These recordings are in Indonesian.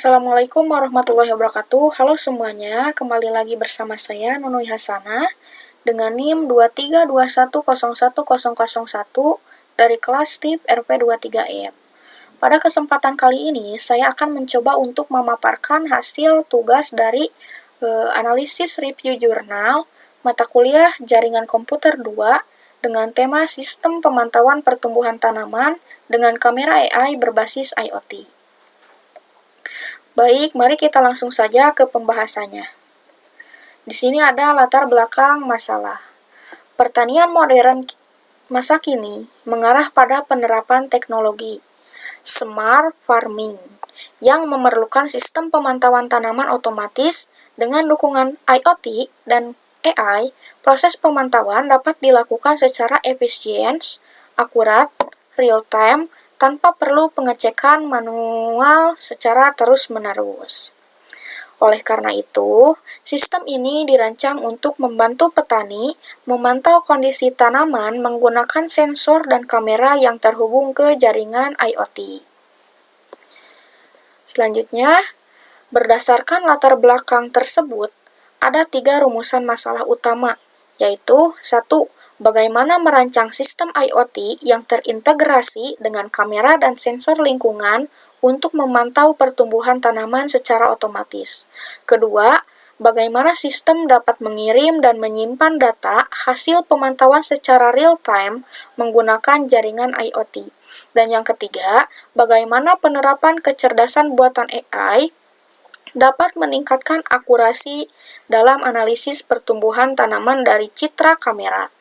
Assalamualaikum warahmatullahi wabarakatuh. Halo semuanya, kembali lagi bersama saya Nunui Hasanah dengan NIM 23210101 dari kelas TIP RP23E. Pada kesempatan kali ini, saya akan mencoba untuk memaparkan hasil tugas dari analisis review jurnal mata kuliah Jaringan Komputer 2 dengan tema Sistem Pemantauan Pertumbuhan Tanaman dengan Kamera AI berbasis IoT. Baik, mari kita langsung saja ke pembahasannya. Di sini ada latar belakang masalah. Pertanian modern masa kini mengarah pada penerapan teknologi smart farming yang memerlukan sistem pemantauan tanaman otomatis dengan dukungan IoT dan AI. Proses pemantauan dapat dilakukan secara efisien, akurat, real-time, tanpa perlu pengecekan manual secara terus-menerus. Oleh karena itu, sistem ini dirancang untuk membantu petani memantau kondisi tanaman menggunakan sensor dan kamera yang terhubung ke jaringan IoT. Selanjutnya, berdasarkan latar belakang tersebut, ada 3 rumusan masalah utama, yaitu 1. Bagaimana merancang sistem IoT yang terintegrasi dengan kamera dan sensor lingkungan untuk memantau pertumbuhan tanaman secara otomatis. Kedua, bagaimana sistem dapat mengirim dan menyimpan data hasil pemantauan secara real-time menggunakan jaringan IoT. Dan yang ketiga, bagaimana penerapan kecerdasan buatan AI dapat meningkatkan akurasi dalam analisis pertumbuhan tanaman dari citra kamera.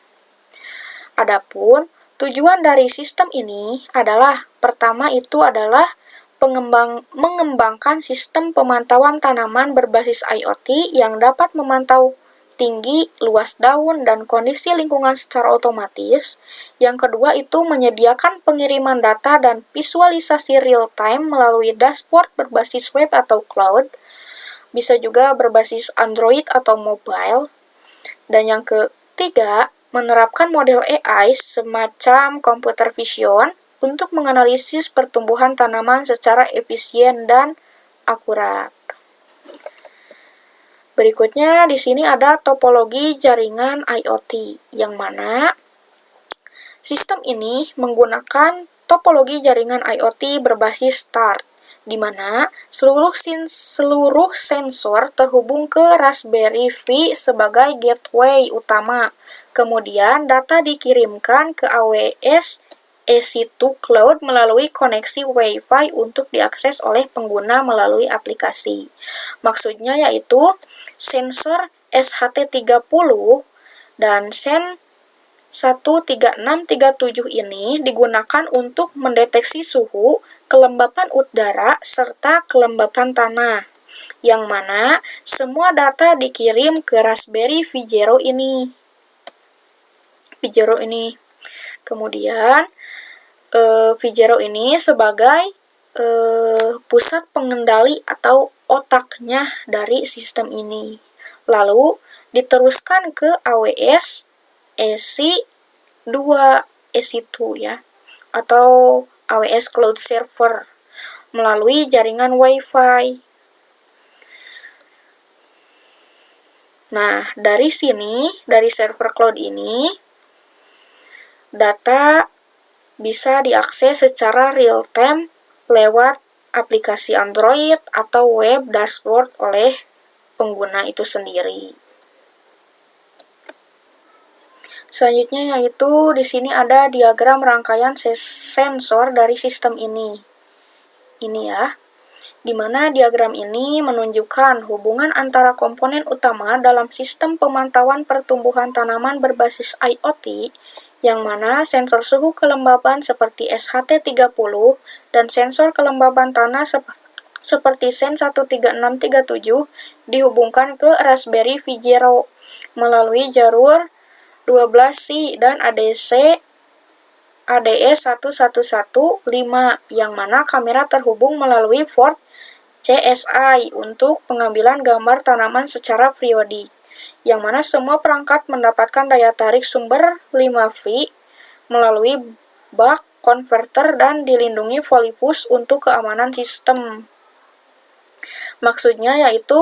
Adapun tujuan dari sistem ini adalah pertama itu adalah mengembangkan sistem pemantauan tanaman berbasis IoT yang dapat memantau tinggi, luas daun, dan kondisi lingkungan secara otomatis. Yang kedua itu menyediakan pengiriman data dan visualisasi real-time melalui dashboard berbasis web atau cloud, bisa juga berbasis Android atau mobile. Dan yang ketiga, menerapkan model AI semacam computer vision untuk menganalisis pertumbuhan tanaman secara efisien dan akurat. Berikutnya di sini ada topologi jaringan IoT, yang mana sistem ini menggunakan topologi jaringan IoT berbasis START, di mana seluruh sensor terhubung ke Raspberry Pi sebagai gateway utama. Kemudian data dikirimkan ke AWS EC2 Cloud melalui koneksi Wi-Fi untuk diakses oleh pengguna melalui aplikasi. Maksudnya yaitu sensor SHT30 dan SEN 13637 ini digunakan untuk mendeteksi suhu, kelembapan udara, serta kelembapan tanah, yang mana semua data dikirim ke Raspberry Pi Zero ini. Kemudian Pi Zero ini sebagai pusat pengendali atau otaknya dari sistem ini. Lalu diteruskan ke AWS EC2 ya, atau AWS Cloud Server melalui jaringan Wi-Fi. Nah, dari sini, dari server cloud ini, data bisa diakses secara real-time lewat aplikasi Android atau web dashboard oleh pengguna itu sendiri. Selanjutnya yaitu di sini ada diagram rangkaian sensor dari sistem ini. Ini ya, di mana diagram ini menunjukkan hubungan antara komponen utama dalam sistem pemantauan pertumbuhan tanaman berbasis IoT, yang mana sensor suhu kelembapan seperti SHT30 dan sensor kelembapan tanah seperti SEN 13637 dihubungkan ke Raspberry Pi Zero melalui jalur 12C dan ADE1115, yang mana kamera terhubung melalui port CSI untuk pengambilan gambar tanaman secara periodik, yang mana semua perangkat mendapatkan daya tarik sumber 5V melalui buck converter dan dilindungi FoliPush untuk keamanan sistem. Maksudnya yaitu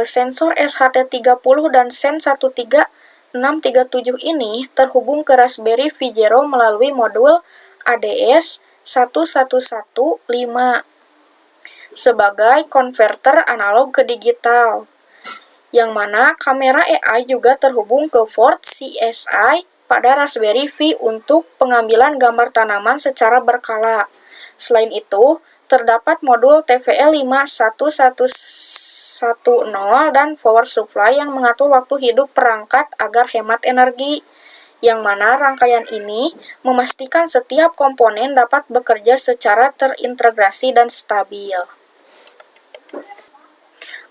sensor SHT-30 dan Sen 13637 ini terhubung ke Raspberry Pi Zero melalui modul ADS 1115 sebagai konverter analog ke digital, yang mana kamera AI juga terhubung ke port CSI pada Raspberry Pi untuk pengambilan gambar tanaman secara berkala. Selain itu, terdapat modul TVL511110 dan power supply yang mengatur waktu hidup perangkat agar hemat energi, yang mana rangkaian ini memastikan setiap komponen dapat bekerja secara terintegrasi dan stabil.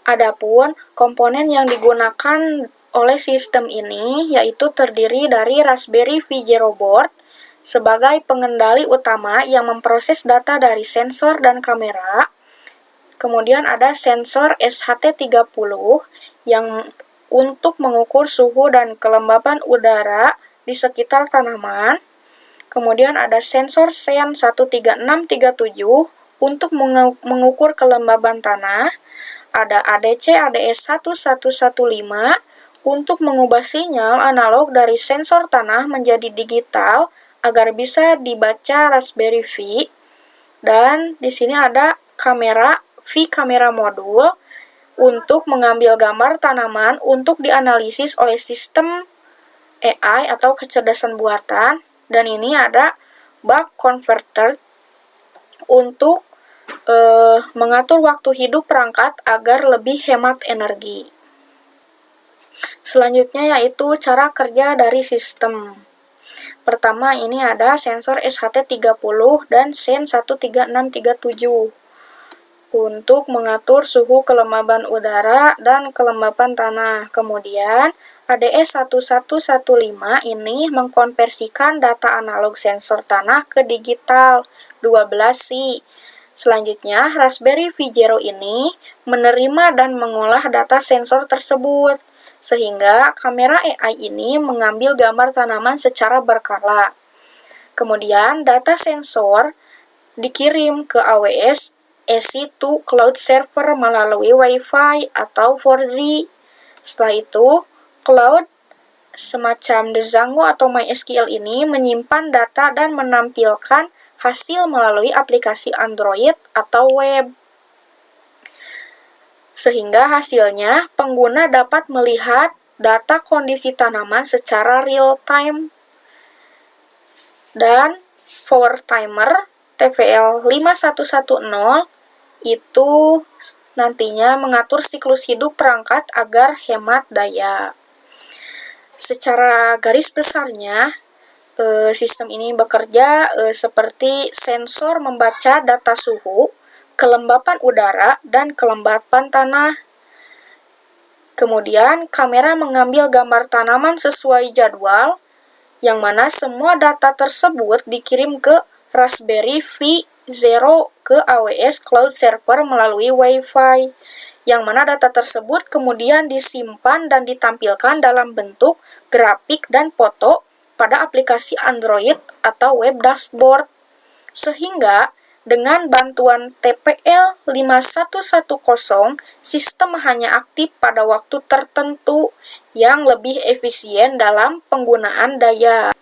Adapun komponen yang digunakan oleh sistem ini yaitu terdiri dari Raspberry Pi Zero Board sebagai pengendali utama yang memproses data dari sensor dan kamera. Kemudian ada sensor SHT-30 yang untuk mengukur suhu dan kelembapan udara di sekitar tanaman. Kemudian ada sensor Sen 13637 untuk mengukur kelembaban tanah. Ada ADC ADS 1115 untuk mengubah sinyal analog dari sensor tanah menjadi digital agar bisa dibaca Raspberry Pi. Dan di sini ada kamera kamera modul untuk mengambil gambar tanaman untuk dianalisis oleh sistem AI atau kecerdasan buatan. Dan ini ada buck converter untuk mengatur waktu hidup perangkat agar lebih hemat energi. Selanjutnya yaitu cara kerja dari sistem. Pertama ini ada sensor SHT-30 dan Sen 13637 untuk mengatur suhu kelembaban udara dan kelembapan tanah. Kemudian ADS 1115 ini mengkonversikan data analog sensor tanah ke digital 12C. Selanjutnya, Raspberry Pi Zero ini menerima dan mengolah data sensor tersebut, sehingga kamera AI ini mengambil gambar tanaman secara berkala. Kemudian, data sensor dikirim ke AWS EC2 Cloud Server melalui Wi-Fi atau 4G. Setelah itu, cloud semacam Django atau MySQL ini menyimpan data dan menampilkan hasil melalui aplikasi Android atau web. Sehingga hasilnya pengguna dapat melihat data kondisi tanaman secara real time. Dan power timer TVL 5110 itu nantinya mengatur siklus hidup perangkat agar hemat daya. Secara garis besarnya, sistem ini bekerja seperti sensor membaca data suhu, kelembapan udara, dan kelembapan tanah. Kemudian, kamera mengambil gambar tanaman sesuai jadwal, yang mana semua data tersebut dikirim ke Raspberry Pi Zero ke AWS Cloud Server melalui Wi-Fi, yang mana data tersebut kemudian disimpan dan ditampilkan dalam bentuk grafik dan foto pada aplikasi Android atau web dashboard. Sehingga dengan bantuan TPL 5110, sistem hanya aktif pada waktu tertentu yang lebih efisien dalam penggunaan daya.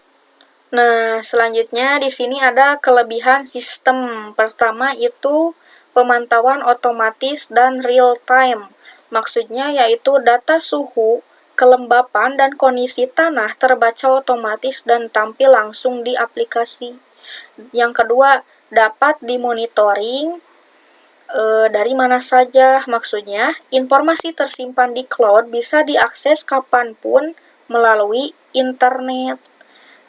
Nah, selanjutnya di sini ada kelebihan sistem. Pertama itu pemantauan otomatis dan real time. Maksudnya yaitu data suhu, kelembapan, dan kondisi tanah terbaca otomatis dan tampil langsung di aplikasi. Yang kedua, dapat dimonitoring dari mana saja. Maksudnya, informasi tersimpan di cloud bisa diakses kapanpun melalui internet.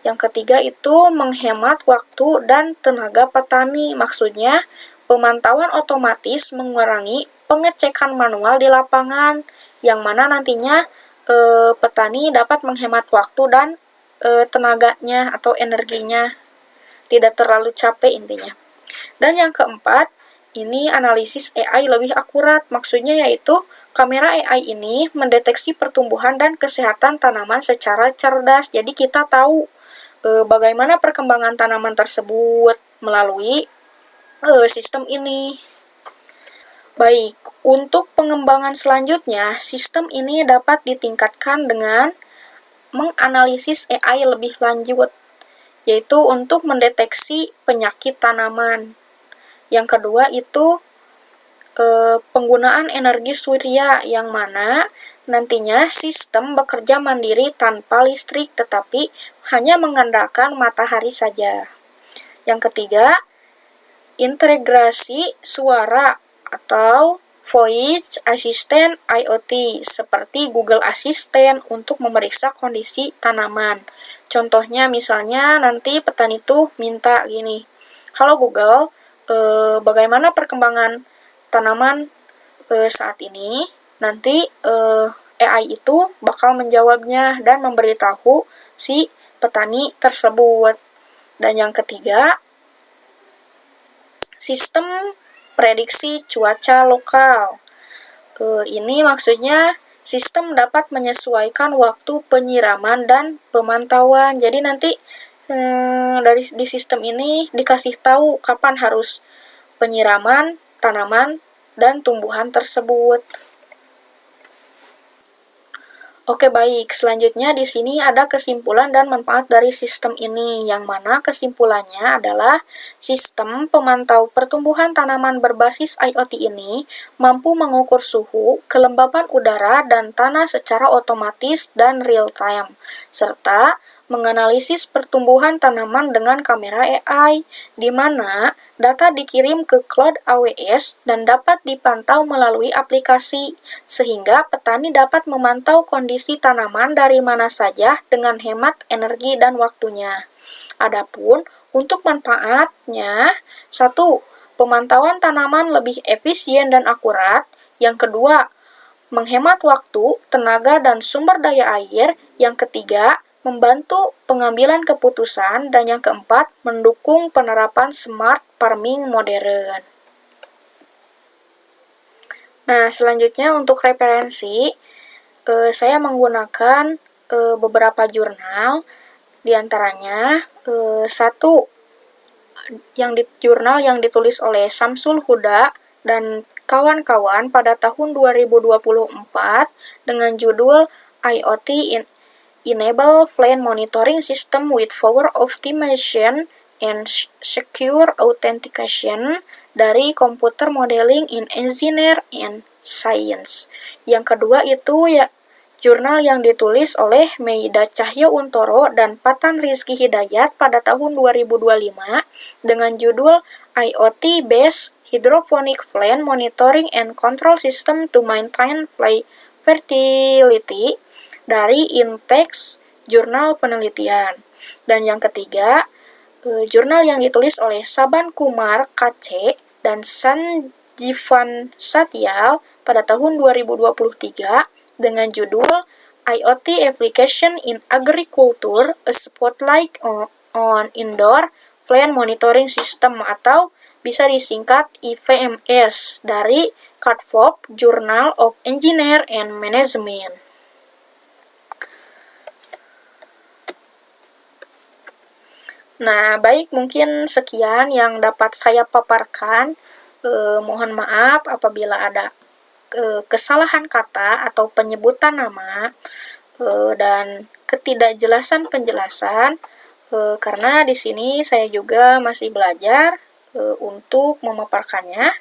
Yang ketiga itu menghemat waktu dan tenaga petani. Maksudnya, pemantauan otomatis mengurangi pengecekan manual di lapangan, yang mana nantinya petani dapat menghemat waktu dan tenaganya atau energinya, tidak terlalu capek intinya. Dan yang keempat, ini analisis AI lebih akurat. Maksudnya yaitu kamera AI ini mendeteksi pertumbuhan dan kesehatan tanaman secara cerdas. Jadi kita tahu bagaimana perkembangan tanaman tersebut melalui sistem ini. Baik, untuk pengembangan selanjutnya, sistem ini dapat ditingkatkan dengan menganalisis AI lebih lanjut, yaitu untuk mendeteksi penyakit tanaman. Yang kedua itu penggunaan energi surya, yang mana nantinya sistem bekerja mandiri tanpa listrik, tetapi hanya mengandalkan matahari saja. Yang ketiga, integrasi suara atau voice assistant IoT seperti Google Assistant untuk memeriksa kondisi tanaman. Contohnya misalnya nanti petani tuh minta gini, "Halo Google, bagaimana perkembangan tanaman saat ini?" Nanti AI itu bakal menjawabnya dan memberitahu si petani tersebut. Dan yang ketiga, sistem prediksi cuaca lokal. Ini maksudnya sistem dapat menyesuaikan waktu penyiraman dan pemantauan. Jadi nanti di sistem ini dikasih tahu kapan harus penyiraman tanaman dan tumbuhan tersebut. Oke, baik. Selanjutnya di sini ada kesimpulan dan manfaat dari sistem ini, yang mana kesimpulannya adalah sistem pemantau pertumbuhan tanaman berbasis IoT ini mampu mengukur suhu, kelembapan udara, dan tanah secara otomatis dan real-time, serta menganalisis pertumbuhan tanaman dengan kamera AI, di mana data dikirim ke cloud AWS dan dapat dipantau melalui aplikasi, sehingga petani dapat memantau kondisi tanaman dari mana saja dengan hemat energi dan waktunya. Adapun untuk manfaatnya, 1. Pemantauan tanaman lebih efisien dan akurat. Yang kedua, menghemat waktu, tenaga, dan sumber daya air. Yang ketiga, membantu pengambilan keputusan, dan yang keempat, mendukung penerapan smart farming modern. Nah, selanjutnya untuk referensi, saya menggunakan beberapa jurnal, diantaranya satu jurnal yang ditulis oleh Samsul Huda dan kawan-kawan pada tahun 2024 dengan judul IoT Enable Plant Monitoring System with Power Optimization and Secure Authentication dari Computer Modeling in Engineering and Science. Yang kedua itu ya jurnal yang ditulis oleh Meida Cahyo Untoro dan Patan Rizky Hidayat pada tahun 2025 dengan judul IoT Based Hydroponic Plant Monitoring and Control System to Maintain Plant Fertility dari Intex Jurnal Penelitian. Dan yang ketiga, jurnal yang ditulis oleh Saban Kumar KC dan Sanjivan Satyal pada tahun 2023 dengan judul IoT Application in Agriculture, a Spotlight on Indoor Plant Monitoring System, atau bisa disingkat IPMS dari CADFOP Journal of Engineering and Management. Nah, baik, mungkin sekian yang dapat saya paparkan. Mohon maaf apabila ada kesalahan kata atau penyebutan nama dan ketidakjelasan penjelasan, karena di sini saya juga masih belajar untuk memaparkannya.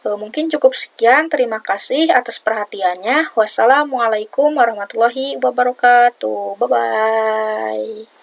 Mungkin cukup sekian. Terima kasih atas perhatiannya. Wassalamualaikum warahmatullahi wabarakatuh. Bye-bye.